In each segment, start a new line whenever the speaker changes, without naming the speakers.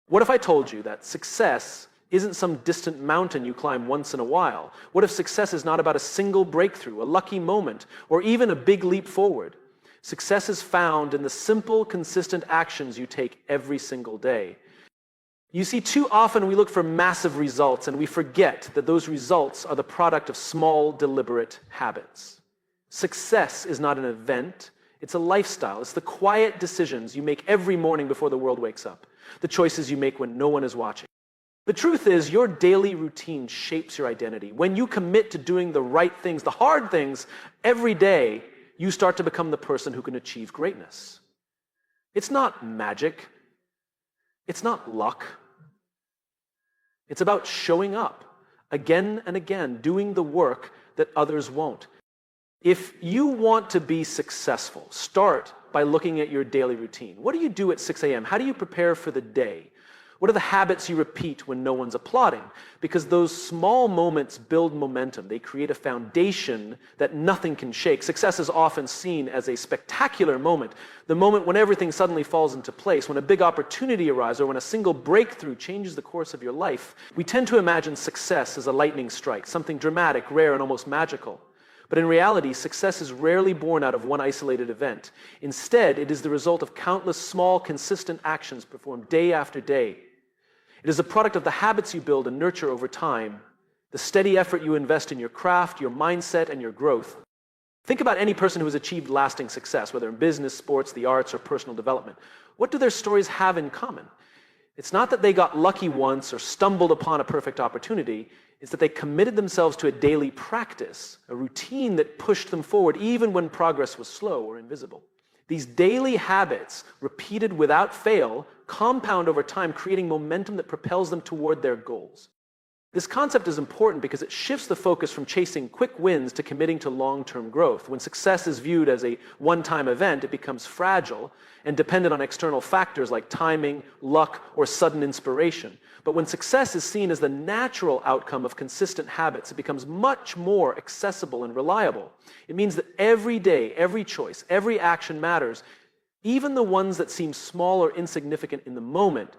What if I told you that success isn't some distant mountain you climb once in a while? What if success is not about a single breakthrough, a lucky moment, or even a big leap forward? Success is found in the simple, consistent actions you take every single day. You see, too often we look for massive results and we forget that those results are the product of small, deliberate habits. Success is not an event, it's a lifestyle. It's the quiet decisions you make every morning before the world wakes up, the choices you make when no one is watching. The truth is, your daily routine shapes your identity. When you commit to doing the right things, the hard things, every day, you start to become the person who can achieve greatness. It's not magic. It's not luck. It's about showing up again and again, doing the work that others won't. If you want to be successful, start by looking at your daily routine. What do you do at 6 a.m.? How do you prepare for the day? What are the habits you repeat when no one's applauding? Because those small moments build momentum. They create a foundation that nothing can shake. Success is often seen as a spectacular moment, the moment when everything suddenly falls into place, when a big opportunity arises, or when a single breakthrough changes the course of your life. We tend to imagine success as a lightning strike, something dramatic, rare, and almost magical. But in reality, success is rarely born out of one isolated event. Instead, it is the result of countless small, consistent actions performed day after day. It is a product of the habits you build and nurture over time, the steady effort you invest in your craft, your mindset, and your growth. Think about any person who has achieved lasting success, whether in business, sports, the arts, or personal development. What do their stories have in common? It's not that they got lucky once or stumbled upon a perfect opportunity. It's that they committed themselves to a daily practice, a routine that pushed them forward even when progress was slow or invisible. These daily habits, repeated without fail, compound over time, creating momentum that propels them toward their goals. This concept is important because it shifts the focus from chasing quick wins to committing to long-term growth. When success is viewed as a one-time event, it becomes fragile and dependent on external factors like timing, luck, or sudden inspiration. But when success is seen as the natural outcome of consistent habits, it becomes much more accessible and reliable. It means that every day, every choice, every action matters, even the ones that seem small or insignificant in the moment.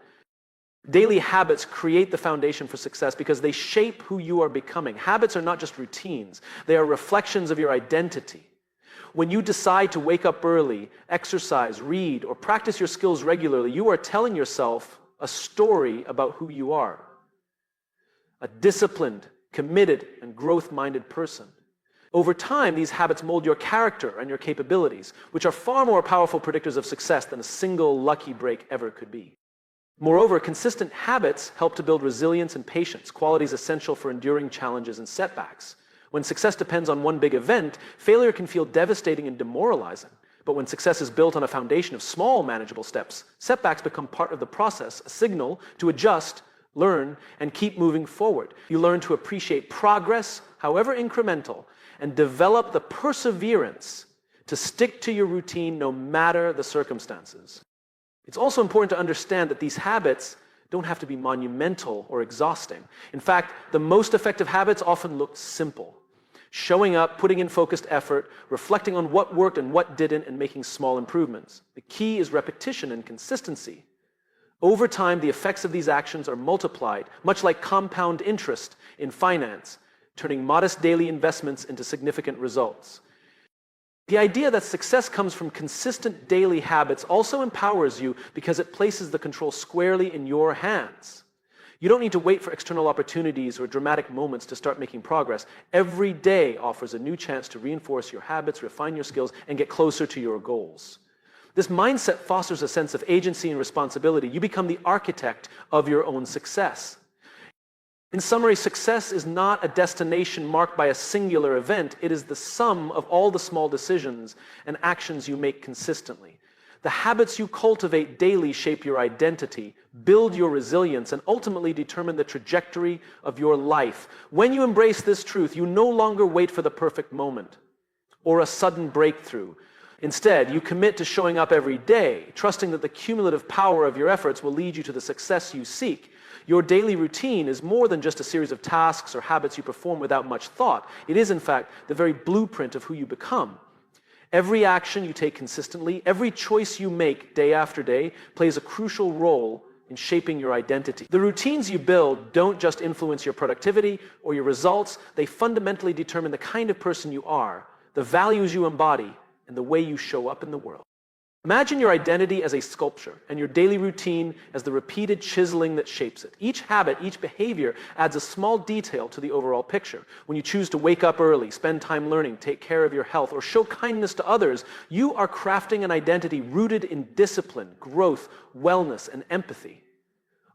Daily habits create the foundation for success because they shape who you are becoming. Habits are not just routines. They are reflections of your identity. When you decide to wake up early, exercise, read, or practice your skills regularly, you are telling yourself a story about who you are. A disciplined, committed, and growth-minded person. Over time, these habits mold your character and your capabilities, which are far more powerful predictors of success than a single lucky break ever could be. Moreover, consistent habits help to build resilience and patience, qualities essential for enduring challenges and setbacks. When success depends on one big event, failure can feel devastating and demoralizing. But when success is built on a foundation of small, manageable steps, setbacks become part of the process, a signal to adjust, learn, and keep moving forward. You learn to appreciate progress, however incremental, and develop the perseverance to stick to your routine no matter the circumstances. It's also important to understand that these habits don't have to be monumental or exhausting. In fact, the most effective habits often look simple. Showing up, putting in focused effort, reflecting on what worked and what didn't, and making small improvements. The key is repetition and consistency. Over time, the effects of these actions are multiplied, much like compound interest in finance, turning modest daily investments into significant results. The idea that success comes from consistent daily habits also empowers you because it places the control squarely in your hands. You don't need to wait for external opportunities or dramatic moments to start making progress. Every day offers a new chance to reinforce your habits, refine your skills, and get closer to your goals. This mindset fosters a sense of agency and responsibility. You become the architect of your own success. In summary, success is not a destination marked by a singular event. It is the sum of all the small decisions and actions you make consistently. The habits you cultivate daily shape your identity, build your resilience, and ultimately determine the trajectory of your life. When you embrace this truth, you no longer wait for the perfect moment or a sudden breakthrough. Instead, you commit to showing up every day, trusting that the cumulative power of your efforts will lead you to the success you seek. Your daily routine is more than just a series of tasks or habits you perform without much thought. It is, in fact, the very blueprint of who you become. Every action you take consistently, every choice you make day after day, plays a crucial role in shaping your identity. The routines you build don't just influence your productivity or your results, they fundamentally determine the kind of person you are, the values you embody, and the way you show up in the world. Imagine your identity as a sculpture and your daily routine as the repeated chiseling that shapes it. Each habit, each behavior adds a small detail to the overall picture. When you choose to wake up early, spend time learning, take care of your health, or show kindness to others, you are crafting an identity rooted in discipline, growth, wellness, and empathy.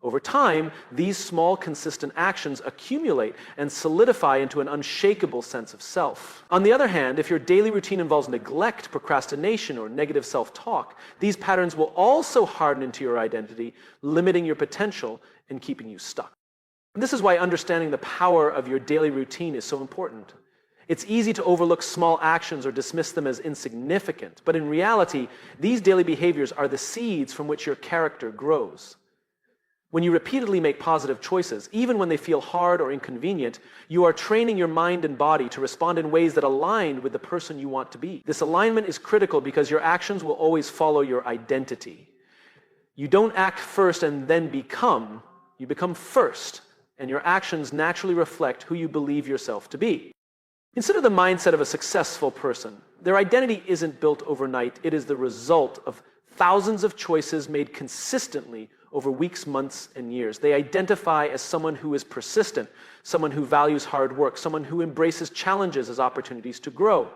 Over time, these small, consistent actions accumulate and solidify into an unshakable sense of self. On the other hand, if your daily routine involves neglect, procrastination, or negative self-talk, these patterns will also harden into your identity, limiting your potential and keeping you stuck. And this is why understanding the power of your daily routine is so important. It's easy to overlook small actions or dismiss them as insignificant, but in reality, these daily behaviors are the seeds from which your character grows. When you repeatedly make positive choices, even when they feel hard or inconvenient, you are training your mind and body to respond in ways that align with the person you want to be. This alignment is critical because your actions will always follow your identity. You don't act first and then become, you become first, and your actions naturally reflect who you believe yourself to be. Consider the mindset of a successful person. Their identity isn't built overnight, it is the result of thousands of choices made consistently over weeks, months, and years. They identify as someone who is persistent, someone who values hard work, someone who embraces challenges as opportunities to grow.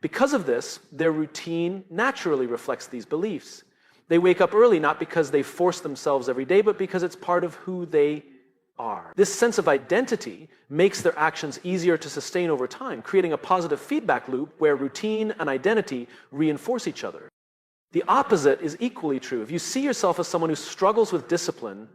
Because of this, their routine naturally reflects these beliefs. They wake up early not because they force themselves every day, but because it's part of who they are. This sense of identity makes their actions easier to sustain over time, creating a positive feedback loop where routine and identity reinforce each other. The opposite is equally true. If you see yourself as someone who struggles with discipline,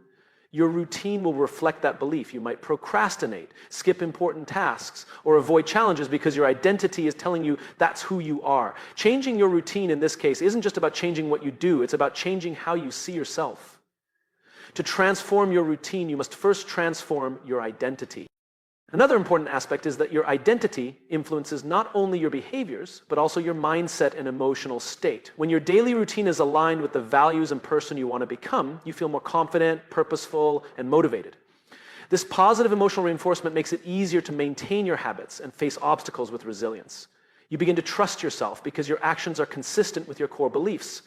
your routine will reflect that belief. You might procrastinate, skip important tasks, or avoid challenges because your identity is telling you that's who you are. Changing your routine in this case isn't just about changing what you do, it's about changing how you see yourself. To transform your routine, you must first transform your identity. Another important aspect is that your identity influences not only your behaviors, but also your mindset and emotional state. When your daily routine is aligned with the values and person you want to become, you feel more confident, purposeful, and motivated. This positive emotional reinforcement makes it easier to maintain your habits and face obstacles with resilience. You begin to trust yourself because your actions are consistent with your core beliefs.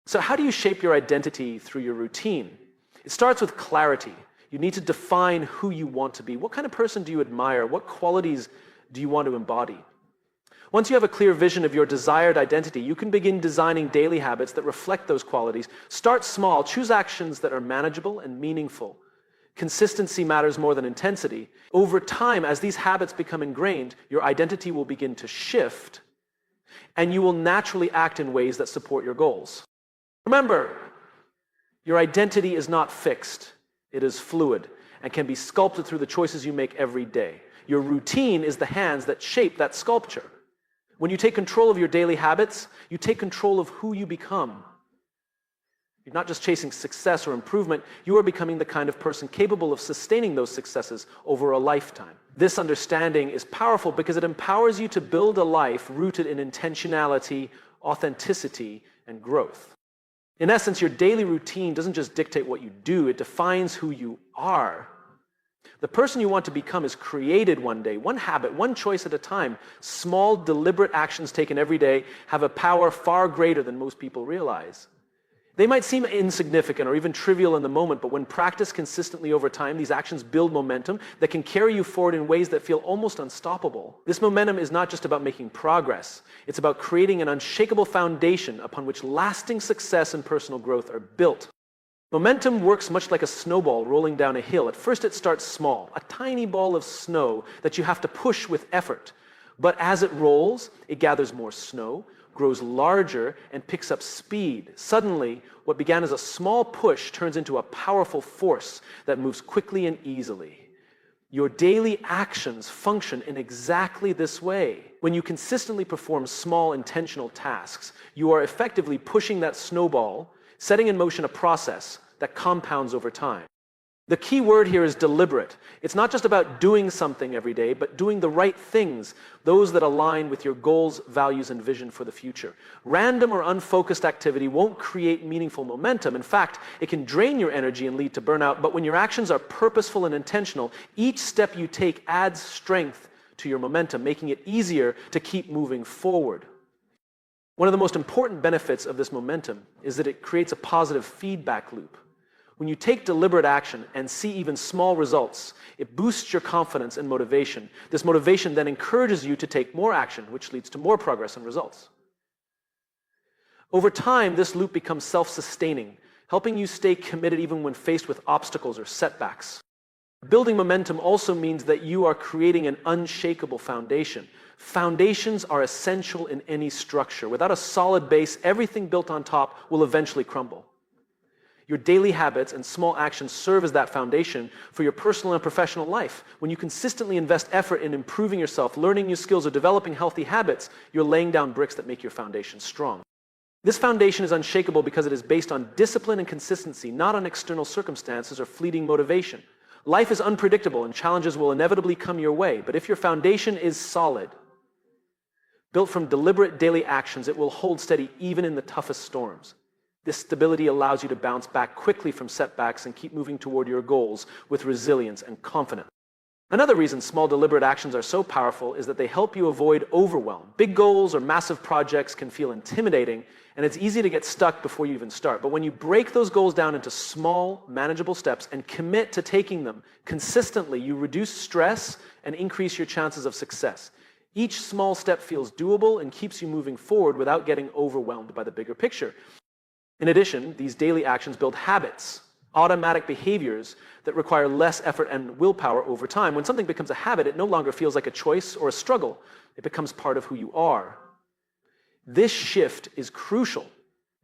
So how do you shape your identity through your routine? It starts with clarity. You need to define who you want to be. What kind of person do you admire? What qualities do you want to embody? Once you have a clear vision of your desired identity, you can begin designing daily habits that reflect those qualities. Start small. Choose actions that are manageable and meaningful. Consistency matters more than intensity. Over time, as these habits become ingrained, your identity will begin to shift, and you will naturally act in ways that support your goals. Remember, your identity is not fixed. It is fluid and can be sculpted through the choices you make every day. Your routine is the hands that shape that sculpture. When you take control of your daily habits, you take control of who you become. You're not just chasing success or improvement, you are becoming the kind of person capable of sustaining those successes over a lifetime. This understanding is powerful because it empowers you to build a life rooted in intentionality, authenticity, and growth. In essence, your daily routine doesn't just dictate what you do, it defines who you are. The person you want to become is created one day, one habit, one choice at a time. Small, deliberate actions taken every day have a power far greater than most people realize. They might seem insignificant or even trivial in the moment, but when practiced consistently over time, these actions build momentum that can carry you forward in ways that feel almost unstoppable. This momentum is not just about making progress. It's about creating an unshakable foundation upon which lasting success and personal growth are built. Momentum works much like a snowball rolling down a hill. At first it starts small, a tiny ball of snow that you have to push with effort. But as it rolls, it gathers more snow, grows larger, and picks up speed. Suddenly, what began as a small push turns into a powerful force that moves quickly and easily. Your daily actions function in exactly this way. When you consistently perform small, intentional tasks, you are effectively pushing that snowball, setting in motion a process that compounds over time. The key word here is deliberate. It's not just about doing something every day, but doing the right things, those that align with your goals, values, and vision for the future. Random or unfocused activity won't create meaningful momentum. In fact, it can drain your energy and lead to burnout, but when your actions are purposeful and intentional, each step you take adds strength to your momentum, making it easier to keep moving forward. One of the most important benefits of this momentum is that it creates a positive feedback loop. When you take deliberate action and see even small results, it boosts your confidence and motivation. This motivation then encourages you to take more action, which leads to more progress and results. Over time, this loop becomes self-sustaining, helping you stay committed even when faced with obstacles or setbacks. Building momentum also means that you are creating an unshakable foundation. Foundations are essential in any structure. Without a solid base, everything built on top will eventually crumble. Your daily habits and small actions serve as that foundation for your personal and professional life. When you consistently invest effort in improving yourself, learning new skills, or developing healthy habits, you're laying down bricks that make your foundation strong. This foundation is unshakable because it is based on discipline and consistency, not on external circumstances or fleeting motivation. Life is unpredictable and challenges will inevitably come your way, but if your foundation is solid, built from deliberate daily actions, it will hold steady even in the toughest storms. This stability allows you to bounce back quickly from setbacks and keep moving toward your goals with resilience and confidence. Another reason small deliberate actions are so powerful is that they help you avoid overwhelm. Big goals or massive projects can feel intimidating, and it's easy to get stuck before you even start. But when you break those goals down into small, manageable steps and commit to taking them consistently, you reduce stress and increase your chances of success. Each small step feels doable and keeps you moving forward without getting overwhelmed by the bigger picture. In addition, these daily actions build habits, automatic behaviors that require less effort and willpower over time. When something becomes a habit, it no longer feels like a choice or a struggle. It becomes part of who you are. This shift is crucial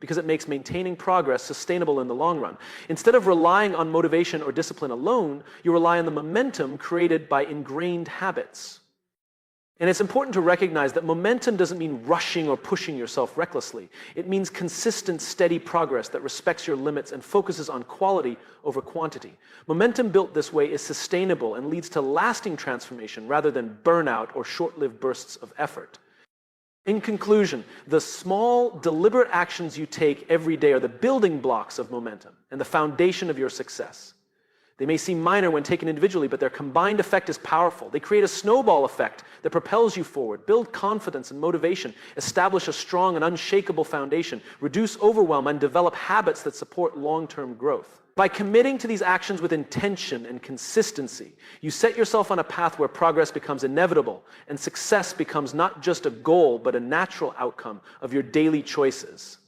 because it makes maintaining progress sustainable in the long run. Instead of relying on motivation or discipline alone, you rely on the momentum created by ingrained habits. And it's important to recognize that momentum doesn't mean rushing or pushing yourself recklessly. It means consistent, steady progress that respects your limits and focuses on quality over quantity. Momentum built this way is sustainable and leads to lasting transformation rather than burnout or short-lived bursts of effort. In conclusion, the small, deliberate actions you take every day are the building blocks of momentum and the foundation of your success. They may seem minor when taken individually, but their combined effect is powerful. They create a snowball effect that propels you forward, build confidence and motivation, establish a strong and unshakable foundation, reduce overwhelm, and develop habits that support long-term growth. By committing to these actions with intention and consistency, you set yourself on a path where progress becomes inevitable and success becomes not just a goal, but a natural outcome of your daily choices.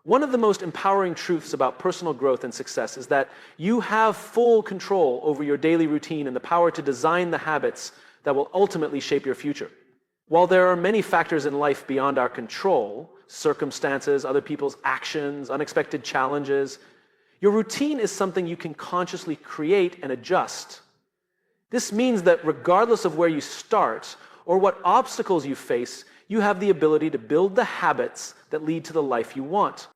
One of the most empowering truths about personal growth and success is that you have full control over your daily routine and the power to design the habits that will ultimately shape your future. While there are many factors in life beyond our control, circumstances, other people's actions, unexpected challenges, your routine is something you can consciously create and adjust. This means that regardless of where you start or what obstacles you face, you have the ability to build the habits that lead to the life you want.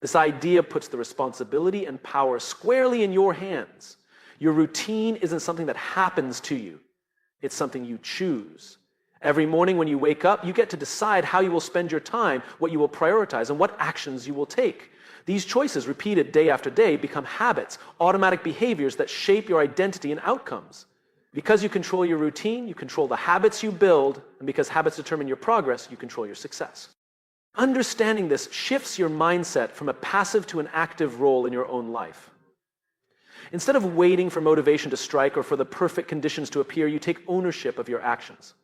This idea puts the responsibility and power squarely in your hands. Your routine isn't something that happens to you. It's something you choose. Every morning when you wake up, you get to decide how you will spend your time, what you will prioritize, and what actions you will take. These choices, repeated day after day, become habits, automatic behaviors that shape your identity and outcomes. Because you control your routine, you control the habits you build, and because habits determine your progress, you control your success. Understanding this shifts your mindset from a passive to an active role in your own life. Instead of waiting for motivation to strike or for the perfect conditions to appear, you take ownership of your actions.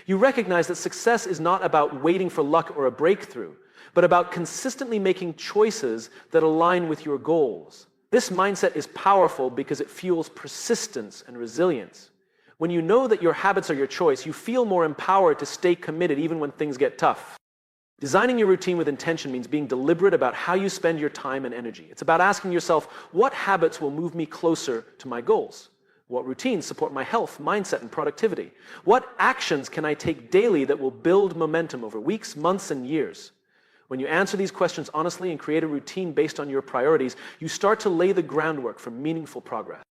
You recognize that success is not about waiting for luck or a breakthrough, but about consistently making choices that align with your goals. This mindset is powerful because it fuels persistence and resilience. When you know that your habits are your choice, you feel more empowered to stay committed even when things get tough. Designing your routine with intention means being deliberate about how you spend your time and energy. It's about asking yourself, what habits will move me closer to my goals? What routines support my health, mindset, and productivity? What actions can I take daily that will build momentum over weeks, months, and years? When you answer these questions honestly and create a routine based on your priorities, you start to lay the groundwork for meaningful progress.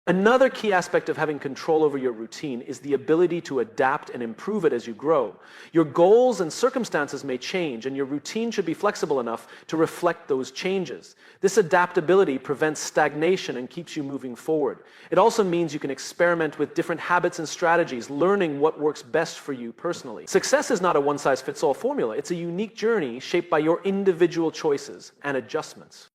Another key aspect of having control over your routine is the ability to adapt and improve it as you grow. Your goals and circumstances may change, and your routine should be flexible enough to reflect those changes. This adaptability prevents stagnation and keeps you moving forward. It also means you can experiment with different habits and strategies, learning what works best for you personally. Success is not a one-size-fits-all formula. It's a unique journey shaped by your individual choices and adjustments.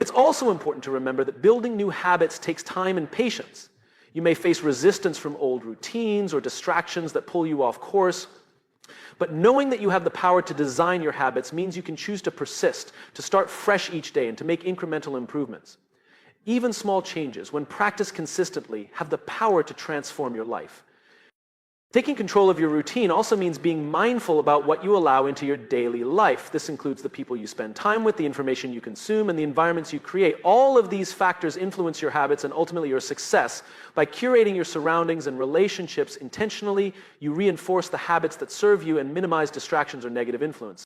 It's also important to remember that building new habits takes time and patience. You may face resistance from old routines or distractions that pull you off course, but knowing that you have the power to design your habits means you can choose to persist, to start fresh each day, and to make incremental improvements. Even small changes, when practiced consistently, have the power to transform your life. Taking control of your routine also means being mindful about what you allow into your daily life. This includes the people you spend time with, the information you consume, and the environments you create. All of these factors influence your habits and ultimately your success. By curating your surroundings and relationships intentionally, you reinforce the habits that serve you and minimize distractions or negative influence.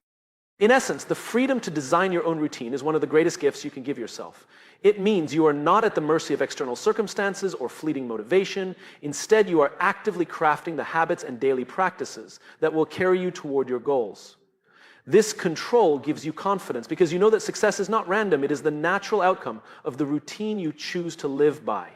In essence, the freedom to design your own routine is one of the greatest gifts you can give yourself. It means you are not at the mercy of external circumstances or fleeting motivation. Instead, you are actively crafting the habits and daily practices that will carry you toward your goals. This control gives you confidence because you know that success is not random. It is the natural outcome of the routine you choose to live by.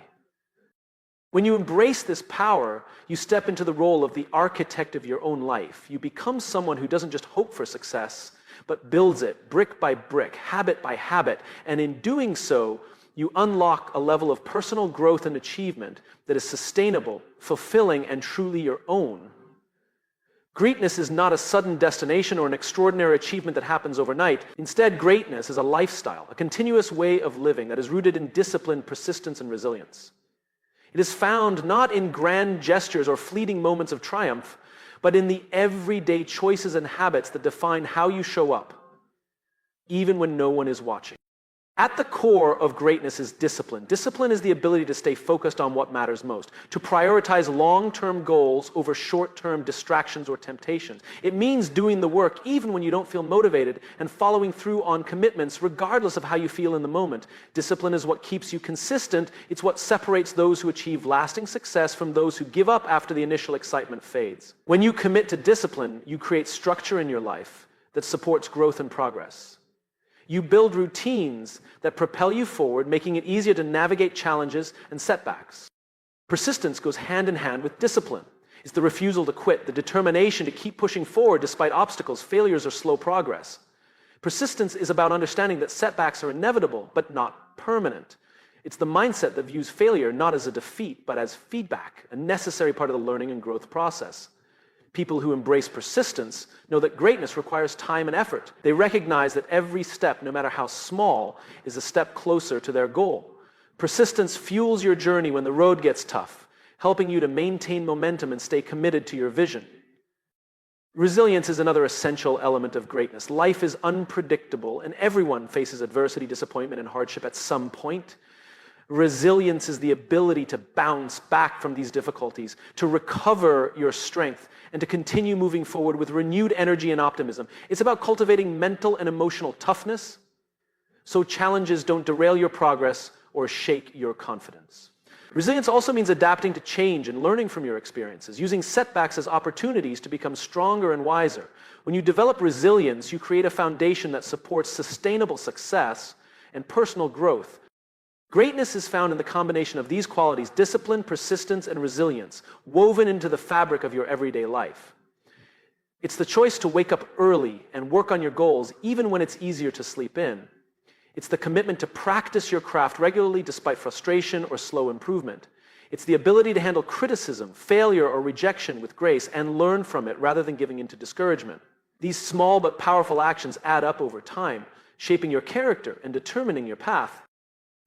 When you embrace this power, you step into the role of the architect of your own life. You become someone who doesn't just hope for success, but builds it brick by brick, habit by habit. And in doing so, you unlock a level of personal growth and achievement that is sustainable, fulfilling, and truly your own. Greatness is not a sudden destination or an extraordinary achievement that happens overnight. Instead, greatness is a lifestyle, a continuous way of living that is rooted in discipline, persistence, and resilience. It is found not in grand gestures or fleeting moments of triumph, but in the everyday choices and habits that define how you show up, even when no one is watching. At the core of greatness is discipline. Discipline is the ability to stay focused on what matters most, to prioritize long-term goals over short-term distractions or temptations. It means doing the work even when you don't feel motivated and following through on commitments regardless of how you feel in the moment. Discipline is what keeps you consistent. It's what separates those who achieve lasting success from those who give up after the initial excitement fades. When you commit to discipline, you create structure in your life that supports growth and progress. You build routines that propel you forward, making it easier to navigate challenges and setbacks. Persistence goes hand in hand with discipline. It's the refusal to quit, the determination to keep pushing forward despite obstacles, failures, or slow progress. Persistence is about understanding that setbacks are inevitable, but not permanent. It's the mindset that views failure not as a defeat, but as feedback, a necessary part of the learning and growth process. People who embrace persistence know that greatness requires time and effort. They recognize that every step, no matter how small, is a step closer to their goal. Persistence fuels your journey when the road gets tough, helping you to maintain momentum and stay committed to your vision. Resilience is another essential element of greatness. Life is unpredictable, and everyone faces adversity, disappointment, and hardship at some point. Resilience is the ability to bounce back from these difficulties, to recover your strength, and to continue moving forward with renewed energy and optimism. It's about cultivating mental and emotional toughness so challenges don't derail your progress or shake your confidence. Resilience also means adapting to change and learning from your experiences, using setbacks as opportunities to become stronger and wiser. When you develop resilience, you create a foundation that supports sustainable success and personal growth. Greatness is found in the combination of these qualities: discipline, persistence, and resilience, woven into the fabric of your everyday life. It's the choice to wake up early and work on your goals even when it's easier to sleep in. It's the commitment to practice your craft regularly despite frustration or slow improvement. It's the ability to handle criticism, failure, or rejection with grace and learn from it rather than giving into discouragement. These small but powerful actions add up over time, shaping your character and determining your path.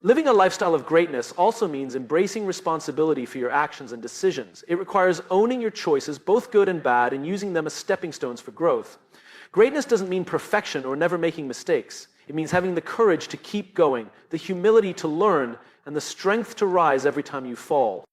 Living a lifestyle of greatness also means embracing responsibility for your actions and decisions. It requires owning your choices, both good and bad, and using them as stepping stones for growth. Greatness doesn't mean perfection or never making mistakes. It means having the courage to keep going, the humility to learn, and the strength to rise every time you fall.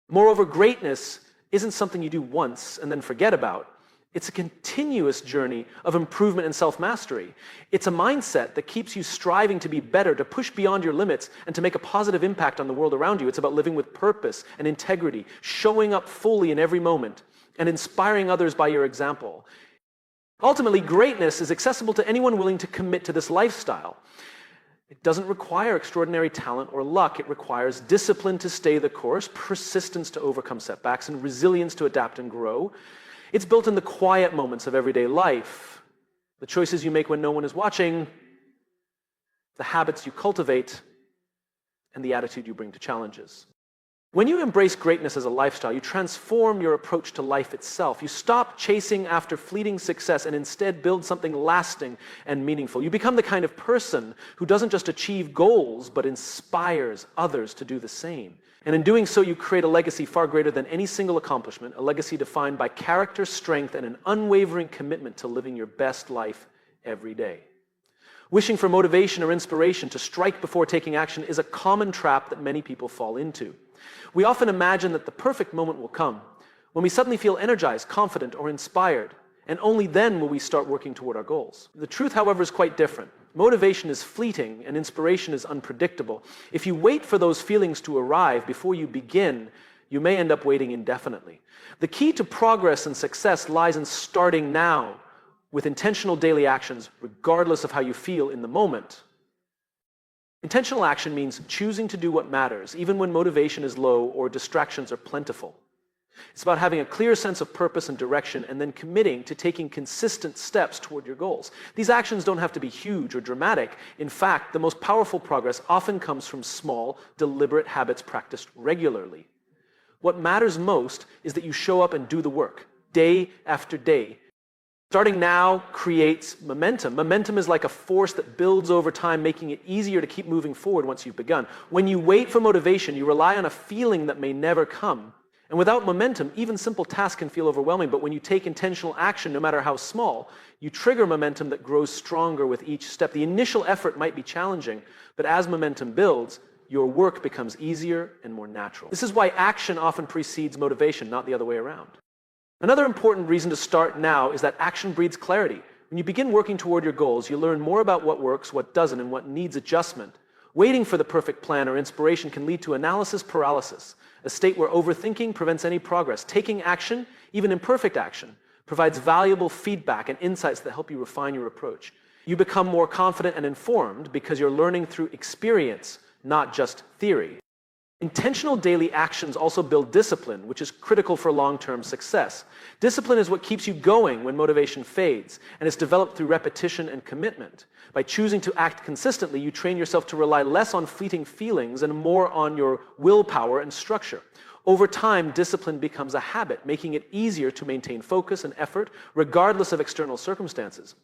Moreover, greatness isn't something you do once and then forget about. It's a continuous journey of improvement and self-mastery. It's a mindset that keeps you striving to be better, to push beyond your limits, and to make a positive impact on the world around you. It's about living with purpose and integrity, showing up fully in every moment, and inspiring others by your example. Ultimately, greatness is accessible to anyone willing to commit to this lifestyle. It doesn't require extraordinary talent or luck. It requires discipline to stay the course, persistence to overcome setbacks, and resilience to adapt and grow. It's built in the quiet moments of everyday life, the choices you make when no one is watching, the habits you cultivate, and the attitude you bring to challenges. When you embrace greatness as a lifestyle, you transform your approach to life itself. You stop chasing after fleeting success and instead build something lasting and meaningful. You become the kind of person who doesn't just achieve goals, but inspires others to do the same. And in doing so, you create a legacy far greater than any single accomplishment, a legacy defined by character, strength, and an unwavering commitment to living your best life every day. Wishing for motivation or inspiration to strike before taking action is a common trap that many people fall into. We often imagine that the perfect moment will come, when we suddenly feel energized, confident, or inspired, and only then will we start working toward our goals. The truth, however, is quite different. Motivation is fleeting and inspiration is unpredictable. If you wait for those feelings to arrive before you begin, you may end up waiting indefinitely. The key to progress and success lies in starting now with intentional daily actions, regardless of how you feel in the moment. Intentional action means choosing to do what matters, even when motivation is low or distractions are plentiful. It's about having a clear sense of purpose and direction and then committing to taking consistent steps toward your goals. These actions don't have to be huge or dramatic. In fact, the most powerful progress often comes from small, deliberate habits practiced regularly. What matters most is that you show up and do the work, day after day. Starting now creates momentum. Momentum is like a force that builds over time, making it easier to keep moving forward once you've begun. When you wait for motivation, you rely on a feeling that may never come. And without momentum, even simple tasks can feel overwhelming. But when you take intentional action, no matter how small, you trigger momentum that grows stronger with each step. The initial effort might be challenging, but as momentum builds, your work becomes easier and more natural. This is why action often precedes motivation, not the other way around. Another important reason to start now is that action breeds clarity. When you begin working toward your goals, you learn more about what works, what doesn't, and what needs adjustment. Waiting for the perfect plan or inspiration can lead to analysis paralysis, a state where overthinking prevents any progress. Taking action, even imperfect action, provides valuable feedback and insights that help you refine your approach. You become more confident and informed because you're learning through experience, not just theory. Intentional daily actions also build discipline, which is critical for long-term success. Discipline is what keeps you going when motivation fades, and it's developed through repetition and commitment. By choosing to act consistently, you train yourself to rely less on fleeting feelings and more on your willpower and structure. Over time, discipline becomes a habit, making it easier to maintain focus and effort regardless of external circumstances.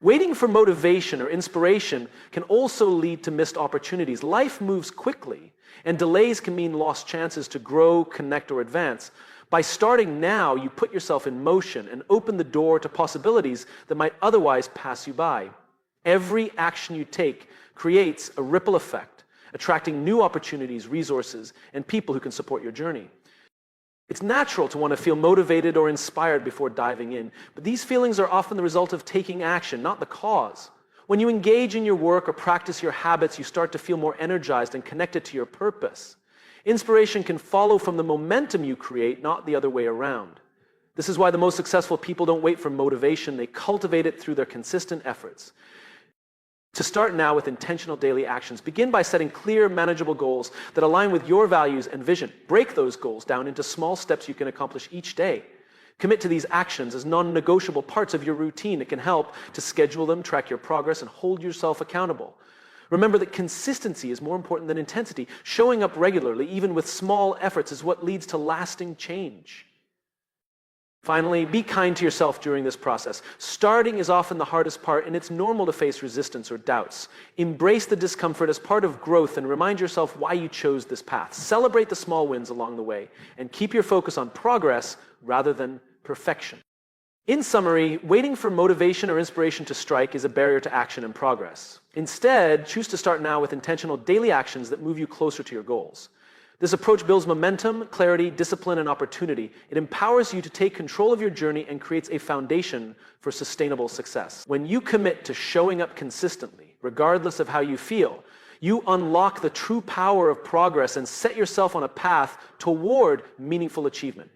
Waiting for motivation or inspiration can also lead to missed opportunities. Life moves quickly, and delays can mean lost chances to grow, connect, or advance. By starting now, you put yourself in motion and open the door to possibilities that might otherwise pass you by. Every action you take creates a ripple effect, attracting new opportunities, resources, and people who can support your journey. It's natural to want to feel motivated or inspired before diving in, but these feelings are often the result of taking action, not the cause. When you engage in your work or practice your habits, you start to feel more energized and connected to your purpose. Inspiration can follow from the momentum you create, not the other way around. This is why the most successful people don't wait for motivation, they cultivate it through their consistent efforts. To start now with intentional daily actions, begin by setting clear, manageable goals that align with your values and vision. Break those goals down into small steps you can accomplish each day. Commit to these actions as non-negotiable parts of your routine. It can help to schedule them, track your progress, and hold yourself accountable. Remember that consistency is more important than intensity. Showing up regularly, even with small efforts, is what leads to lasting change. Finally, be kind to yourself during this process. Starting is often the hardest part, and it's normal to face resistance or doubts. Embrace the discomfort as part of growth and remind yourself why you chose this path. Celebrate the small wins along the way, and keep your focus on progress rather than perfection. In summary, waiting for motivation or inspiration to strike is a barrier to action and progress. Instead, choose to start now with intentional daily actions that move you closer to your goals. This approach builds momentum, clarity, discipline, and opportunity. It empowers you to take control of your journey and creates a foundation for sustainable success. When you commit to showing up consistently, regardless of how you feel, you unlock the true power of progress and set yourself on a path toward meaningful achievement.